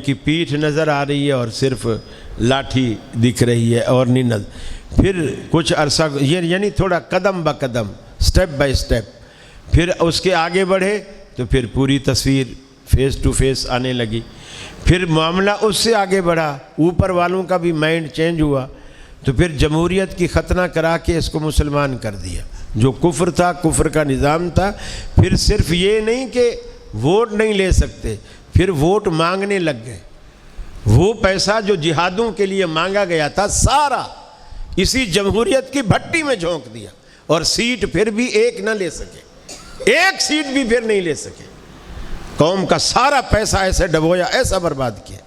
کی پیٹھ نظر آ رہی ہے اور صرف لاٹھی دکھ رہی ہے اور نہیں نظر. پھر کچھ عرصہ یعنی تھوڑا قدم با قدم سٹیپ بائی سٹیپ پھر اس کے آگے بڑھے تو پھر پوری تصویر فیس ٹو فیس آنے لگی. پھر معاملہ اس سے آگے بڑھا, اوپر والوں کا بھی مائنڈ چینج ہوا تو پھر جمہوریت کی ختنہ کرا کے اس کو مسلمان کر دیا. جو کفر تھا, کفر کا نظام تھا. پھر صرف یہ نہیں کہ ووٹ نہیں لے سکتے, پھر ووٹ مانگنے لگ گئے. وہ پیسہ جو جہادوں کے لیے مانگا گیا تھا سارا اسی جمہوریت کی بھٹی میں جھونک دیا, اور سیٹ پھر بھی ایک نہ لے سکے, ایک سیٹ بھی پھر نہیں لے سکے. قوم کا سارا پیسہ ایسے ڈبویا, ایسا برباد کیا.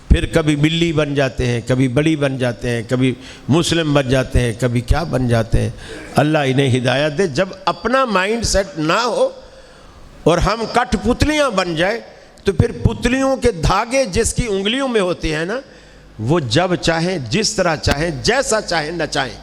پھر کبھی بلی بن جاتے ہیں, کبھی بڑی بن جاتے ہیں, کبھی مسلم بن جاتے ہیں, کبھی کیا بن جاتے ہیں. اللہ انہیں ہدایت دے. جب اپنا مائنڈ سیٹ نہ ہو اور ہم کٹ پتلیاں بن جائے تو پھر پتلیوں کے دھاگے جس کی انگلیوں میں ہوتے ہیں نا, وہ جب چاہیں جس طرح چاہیں جیسا چاہیں نچائیں.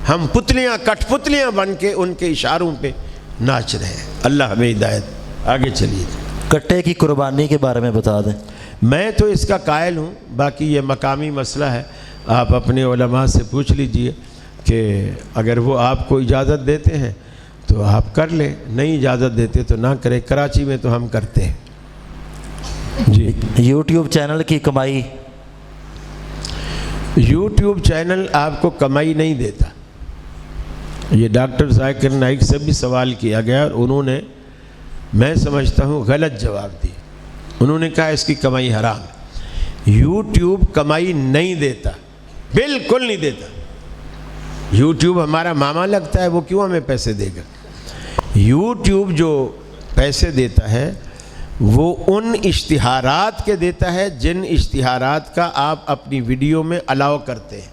ہم پتلیاں کٹ پتلیاں بن کے ان کے اشاروں پہ ناچ رہے ہیں. اللہ ہمیں ہدایت. آگے چلیے. کٹے کی قربانی کے بارے میں بتا دیں. میں تو اس کا قائل ہوں, باقی یہ مقامی مسئلہ ہے, آپ اپنے علماء سے پوچھ لیجئے کہ اگر وہ آپ کو اجازت دیتے ہیں تو آپ کر لیں, نہیں اجازت دیتے تو نہ کریں. کراچی میں تو ہم کرتے ہیں. جی. یوٹیوب چینل کی کمائی. یوٹیوب چینل آپ کو کمائی نہیں دیتا. یہ ڈاکٹر ذاکر نائک سے بھی سوال کیا گیا اور انہوں نے, میں سمجھتا ہوں, غلط جواب دی. انہوں نے کہا اس کی کمائی حرام ہے. یوٹیوب کمائی نہیں دیتا, بالکل نہیں دیتا. یوٹیوب ہمارا ماما لگتا ہے, وہ کیوں ہمیں پیسے دے گا. یوٹیوب جو پیسے دیتا ہے وہ ان اشتہارات کے دیتا ہے جن اشتہارات کا آپ اپنی ویڈیو میں الاؤ کرتے ہیں.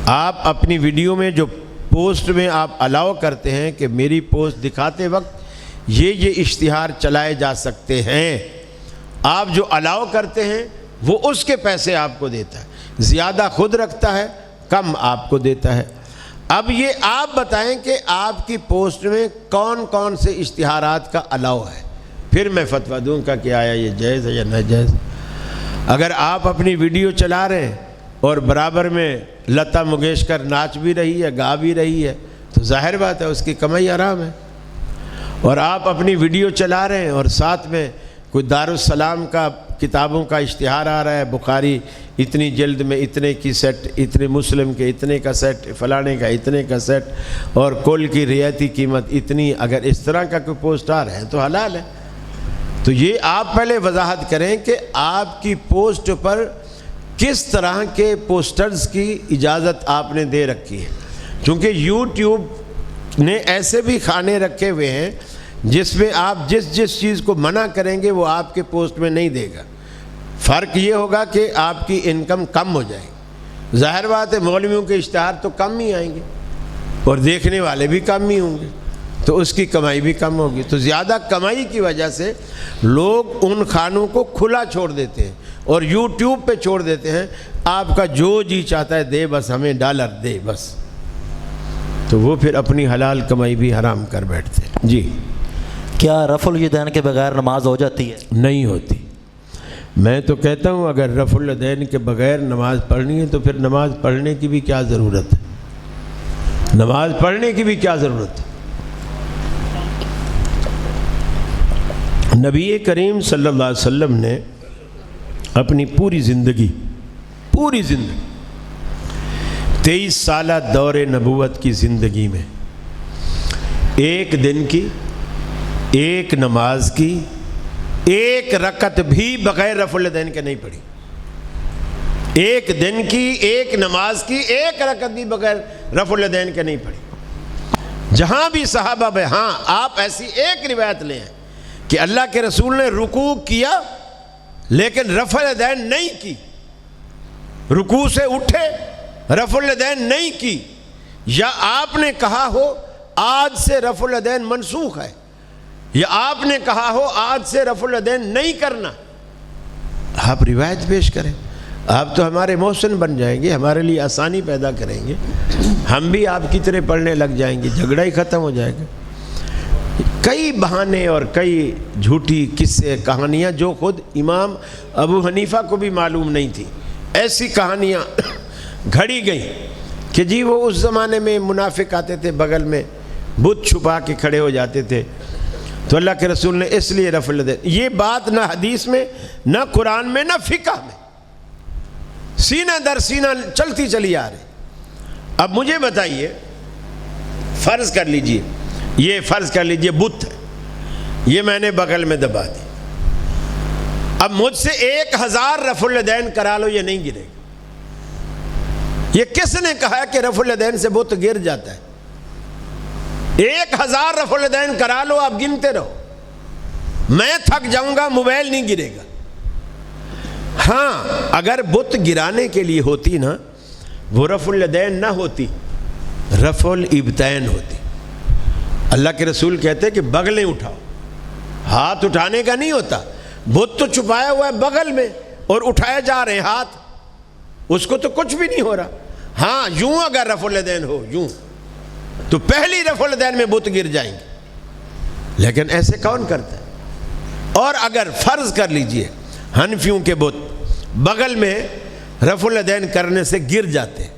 آپ اپنی ویڈیو میں جو پوسٹ میں آپ الاؤ کرتے ہیں کہ میری پوسٹ دکھاتے وقت یہ اشتہار چلائے جا سکتے ہیں, آپ جو الاؤ کرتے ہیں وہ اس کے پیسے آپ کو دیتا ہے. زیادہ خود رکھتا ہے, کم آپ کو دیتا ہے. اب یہ آپ بتائیں کہ آپ کی پوسٹ میں کون کون سے اشتہارات کا الاؤ ہے, پھر میں فتویٰ دوں گا کہ آیا یہ جائز ہے یا ناجائز. اگر آپ اپنی ویڈیو چلا رہے ہیں اور برابر میں لتا منگیشکر ناچ بھی رہی ہے, گا بھی رہی ہے, تو ظاہر بات ہے اس کی کمائی حرام ہے. اور آپ اپنی ویڈیو چلا رہے ہیں اور ساتھ میں کوئی دارالسلام کا کتابوں کا اشتہار آ رہا ہے, بخاری اتنی جلد میں اتنے کی سیٹ, اتنے مسلم کے اتنے کا سیٹ, فلانے کا اتنے کا سیٹ, اور کل کی رعایتی قیمت اتنی, اگر اس طرح کا کوئی پوسٹ آ رہے ہیں تو حلال ہے. تو یہ آپ پہلے وضاحت کریں کہ آپ کی پوسٹ پر کس طرح کے پوسٹرز کی اجازت آپ نے دے رکھی ہے. چونکہ یوٹیوب نے ایسے بھی کھانے رکھے ہوئے ہیں جس میں آپ جس چیز کو منع کریں گے وہ آپ کے پوسٹ میں نہیں دے گا. فرق یہ ہوگا کہ آپ کی انکم کم ہو جائے گی. ظاہر بات ہے مولویوں کے اشتہار تو کم ہی آئیں گے اور دیکھنے والے بھی کم ہی ہوں گے, تو اس کی کمائی بھی کم ہوگی. تو زیادہ کمائی کی وجہ سے لوگ ان کھانوں کو کھلا چھوڑ دیتے ہیں اور یوٹیوب پہ چھوڑ دیتے ہیں. آپ کا جو جی چاہتا ہے دے, بس ہمیں ڈالر دے بس, تو وہ پھر اپنی حلال کمائی بھی حرام کر بیٹھتے ہیں. جی. کیا رفع الیدین کے بغیر نماز ہو جاتی ہے؟ نہیں ہوتی. میں تو کہتا ہوں اگر رفع الیدین کے بغیر نماز پڑھنی ہے تو پھر نماز پڑھنے کی بھی کیا ضرورت ہے, نماز پڑھنے کی بھی کیا ضرورت ہے. نبی کریم صلی اللہ علیہ وسلم نے اپنی پوری زندگی 23 سالہ دور نبوت کی زندگی میں ایک دن کی, ایک نماز کی, ایک رکعت بھی بغیر رفع الیدین کے نہیں پڑھی. ایک دن کی, ایک نماز کی, ایک رکعت بھی بغیر رفع الیدین کے نہیں پڑھی. جہاں بھی صحابہ میں, ہاں آپ ایسی ایک روایت لیں کہ اللہ کے رسول نے رکوع کیا لیکن رفع الیدین نہیں کی, رکوع سے اٹھے رفع الیدین نہیں کی, یا آپ نے کہا ہو آج سے رفع الیدین منسوخ ہے, یا آپ نے کہا ہو آج سے رفع الیدین نہیں کرنا. آپ روایت پیش کریں. آپ تو ہمارے محسن بن جائیں گے, ہمارے لیے آسانی پیدا کریں گے, ہم بھی آپ کی طرح پڑھنے لگ جائیں گے, جھگڑا ہی ختم ہو جائے گا. کئی بہانے اور کئی جھوٹی قصے کہانیاں جو خود امام ابو حنیفہ کو بھی معلوم نہیں تھی، ایسی کہانیاں گھڑی گئیں کہ جی وہ اس زمانے میں منافق آتے تھے، بغل میں بت چھپا کے کھڑے ہو جاتے تھے، تو اللہ کے رسول نے اس لیے رفع الیدین، یہ بات نہ حدیث میں نہ قرآن میں نہ فقہ میں، سینہ در سینہ چلتی چلی آ رہی۔ اب مجھے بتائیے، فرض کر لیجئے، یہ فرض کر لیجئے بت ہے، یہ میں نے بغل میں دبا دی، اب مجھ سے 1000 رفع الیدین کرا لو، یہ نہیں گرے گا۔ یہ کس نے کہا کہ رفع الیدین سے بت گر جاتا ہے؟ 1000 رفع الیدین کرا لو، آپ گنتے رہو، میں تھک جاؤں گا، موبائل نہیں گرے گا۔ ہاں اگر بت گرانے کے لیے ہوتی نا، وہ رفع الیدین نہ ہوتی، رفع الابطین ہوتی۔ اللہ کے رسول کہتے ہیں کہ بغلیں اٹھاؤ، ہاتھ اٹھانے کا نہیں ہوتا، بت تو چھپایا ہوا ہے بغل میں اور اٹھائے جا رہے ہیں ہاتھ، اس کو تو کچھ بھی نہیں ہو رہا۔ ہاں یوں اگر رفع الیدین ہو، یوں تو پہلی رفع الیدین میں بت گر جائیں گے، لیکن ایسے کون کرتا ہے؟ اور اگر فرض کر لیجئے حنفیوں کے بت بغل میں رفع الیدین کرنے سے گر جاتے ہیں،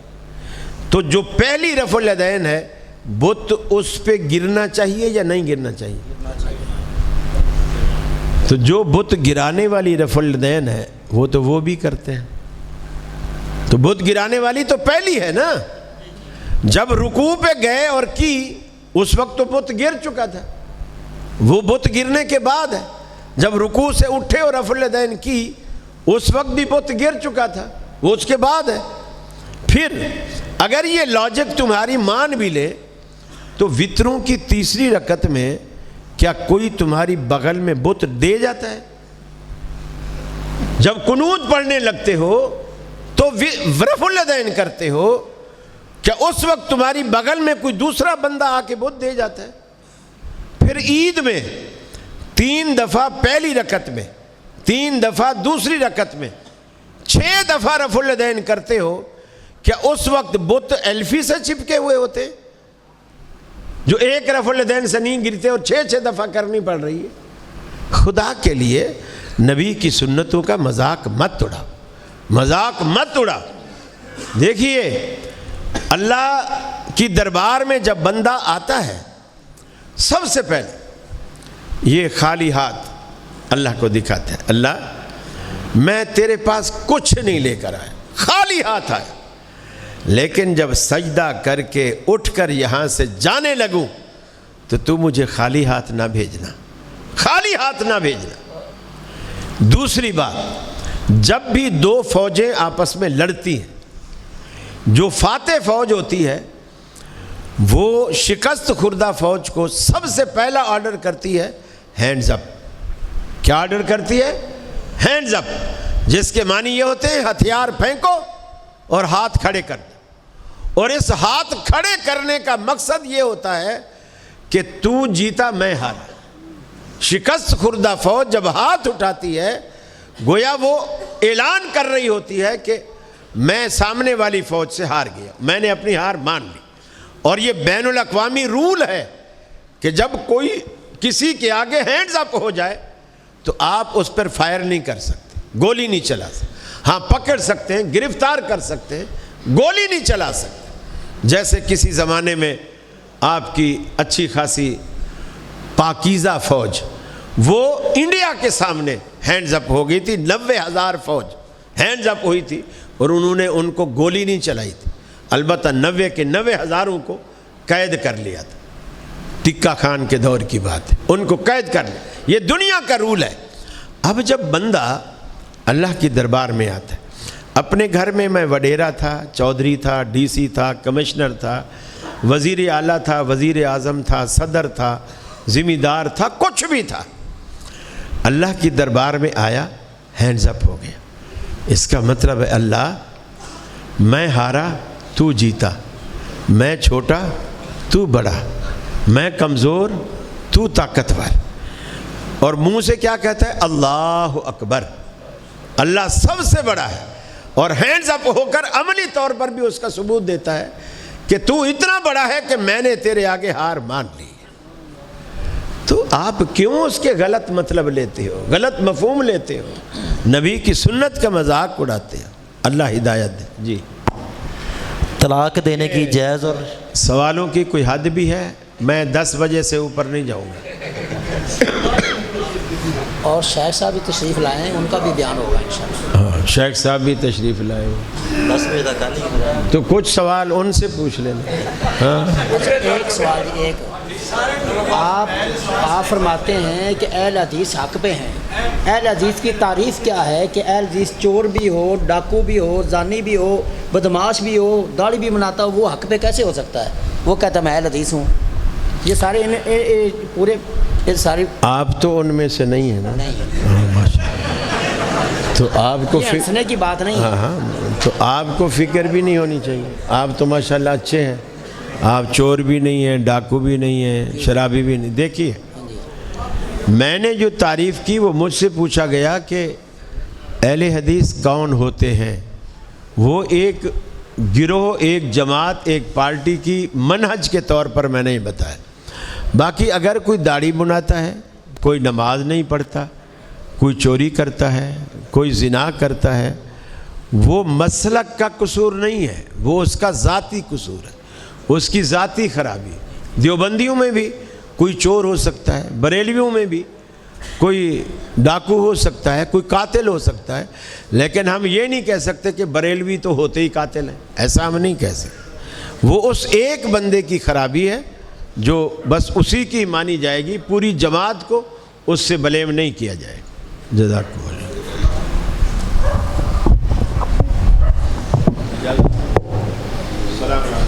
تو جو پہلی رفع الیدین ہے بت اس پہ گرنا چاہیے یا نہیں گرنا چاہیے؟ تو جو بت گرانے والی رفع الیدین ہے وہ بھی کرتے ہیں، تو بت گرانے والی تو پہلی ہے نا، جب رکوع پہ گئے اور کی اس وقت تو بت گر چکا تھا، وہ بت گرنے کے بعد ہے، جب رکوع سے اٹھے اور رفع الیدین کی اس وقت بھی بت گر چکا تھا، وہ اس کے بعد ہے۔ پھر اگر یہ لاجک تمہاری مان بھی لے تو وتروں کی تیسری رکعت میں کیا کوئی تمہاری بغل میں بت دے جاتا ہے؟ جب قنوت پڑھنے لگتے ہو تو رفع الیدین کرتے ہو، کیا اس وقت تمہاری بغل میں کوئی دوسرا بندہ آ کے بت دے جاتا ہے؟ پھر عید میں 3 دفعہ پہلی رکعت میں، 3 دفعہ دوسری رکعت میں، 6 دفعہ رفع الیدین کرتے ہو، کیا اس وقت بت ایلفی سے چپکے ہوئے ہوتے جو ایک رفع الیدین سے نہیں گرتے اور 6 دفعہ کرنی پڑ رہی ہے؟ خدا کے لیے نبی کی سنتوں کا مذاق مت اڑا، مذاق مت اڑا۔ دیکھیے اللہ کی دربار میں جب بندہ آتا ہے سب سے پہلے یہ خالی ہاتھ اللہ کو دکھاتا ہے، اللہ میں تیرے پاس کچھ نہیں لے کر آیا، خالی ہاتھ آیا، لیکن جب سجدہ کر کے اٹھ کر یہاں سے جانے لگوں تو مجھے خالی ہاتھ نہ بھیجنا، خالی ہاتھ نہ بھیجنا۔ دوسری بات، جب بھی 2 فوجیں آپس میں لڑتی ہیں، جو فاتح فوج ہوتی ہے وہ شکست خوردہ فوج کو سب سے پہلا آرڈر کرتی ہے ہینڈز اپ۔ کیا آرڈر کرتی ہے؟ ہینڈز اپ، جس کے معنی یہ ہوتے ہیں ہتھیار پھینکو اور ہاتھ کھڑے کر دو، اور اس ہاتھ کھڑے کرنے کا مقصد یہ ہوتا ہے کہ تو جیتا میں ہارا۔ شکست خوردہ فوج جب ہاتھ اٹھاتی ہے گویا وہ اعلان کر رہی ہوتی ہے کہ میں سامنے والی فوج سے ہار گیا، میں نے اپنی ہار مان لی۔ اور یہ بین الاقوامی رول ہے کہ جب کوئی کسی کے آگے ہینڈز اپ ہو جائے تو آپ اس پر فائر نہیں کر سکتے، گولی نہیں چلا سکتے، ہاں پکڑ سکتے ہیں، گرفتار کر سکتے ہیں، گولی نہیں چلا سکتے۔ جیسے کسی زمانے میں آپ کی اچھی خاصی پاکیزہ فوج وہ انڈیا کے سامنے ہینڈز اپ ہو گئی تھی، 90,000 فوج ہینڈز اپ ہوئی تھی اور انہوں نے ان کو گولی نہیں چلائی تھی، البتہ 90 کے 90,000 کو قید کر لیا تھا۔ ٹکا خان کے دور کی بات ہے، ان کو قید کر لیا، یہ دنیا کا رول ہے۔ اب جب بندہ اللہ کی دربار میں آتا ہے، اپنے گھر میں وڈیرا تھا، چودھری تھا، ڈی سی تھا، کمشنر تھا، وزیر اعلیٰ تھا، وزیر اعظم تھا، صدر تھا، ذمہ دار تھا، کچھ بھی تھا، اللہ کی دربار میں آیا، ہینڈز اپ ہو گیا۔ اس کا مطلب ہے اللہ میں ہارا تو جیتا، میں چھوٹا تو بڑا، میں کمزور تو طاقتور۔ اور منہ سے کیا کہتا ہے؟ اللہ اکبر، اللہ سب سے بڑا ہے، اور ہینڈز اپ ہو کر عملی طور پر بھی اس کا ثبوت دیتا ہے کہ تو اتنا بڑا ہے کہ میں نے تیرے آگے ہار مان لی۔ تو آپ کیوں اس کے غلط مطلب لیتے ہو، غلط مفہوم لیتے ہو، نبی کی سنت کا مذاق اڑاتے ہو؟ اللہ ہدایت دے. جی طلاق دینے کی جائز اور سوالوں کی کوئی حد بھی ہے؟ میں 10 بجے سے اوپر نہیں جاؤں گا. اور شیخ صاحب بھی تشریف لائے ہیں، ان کا بھی بیان ہوگا انشاءاللہ. ہاں شیخ صاحب بھی تشریف لائے ہو 10 بجے تک آنے کی تو کچھ سوال ان سے پوچھ لینا. ہاں ایک سوال جی، ایک آپ فرماتے ہیں کہ اہل حدیث حق پہ ہیں. اہل حدیث کی تعریف کیا ہے کہ اہل حدیث چور بھی ہو، ڈاکو بھی ہو، زانی بھی ہو، بدماش بھی ہو، داڑھی بھی بناتا ہو، وہ حق پہ کیسے ہو سکتا ہے؟ وہ کہتا ہے میں اہل حدیث ہوں. یہ سارے پورے سارے آپ تو ان میں سے نہیں ہیں نا. نہیں، ہاں ماشاءاللہ. تو آپ کو یہ ہنسنے کی بات نہیں ہاں ہے. ہاں تو آپ کو فکر بھی نہیں ہونی چاہیے. آپ تو ماشاءاللہ اچھے ہیں، آپ چور بھی نہیں ہیں، ڈاکو بھی نہیں ہیں، شرابی بھی نہیں. دیکھیے میں نے جو تعریف کی وہ مجھ سے پوچھا گیا کہ اہل حدیث کون ہوتے ہیں. وہ ایک گروہ، ایک جماعت، ایک پارٹی کی منہج کے طور پر میں نے بتایا. باقی اگر کوئی داڑھی بناتا ہے، کوئی نماز نہیں پڑھتا، کوئی چوری کرتا ہے، کوئی زنا کرتا ہے، وہ مسلک کا قصور نہیں ہے، وہ اس کا ذاتی قصور ہے، اس کی ذاتی خرابی. دیوبندیوں میں بھی کوئی چور ہو سکتا ہے، بریلویوں میں بھی کوئی ڈاکو ہو سکتا ہے، کوئی قاتل ہو سکتا ہے، لیکن ہم یہ نہیں کہہ سکتے کہ بریلوی تو ہوتے ہی قاتل ہیں. ایسا ہم نہیں کہہ سکتے. وہ اس ایک بندے کی خرابی ہے جو بس اسی کی مانی جائے گی، پوری جماعت کو اس سے بلیم نہیں کیا جائے گا. جزاک اللہ.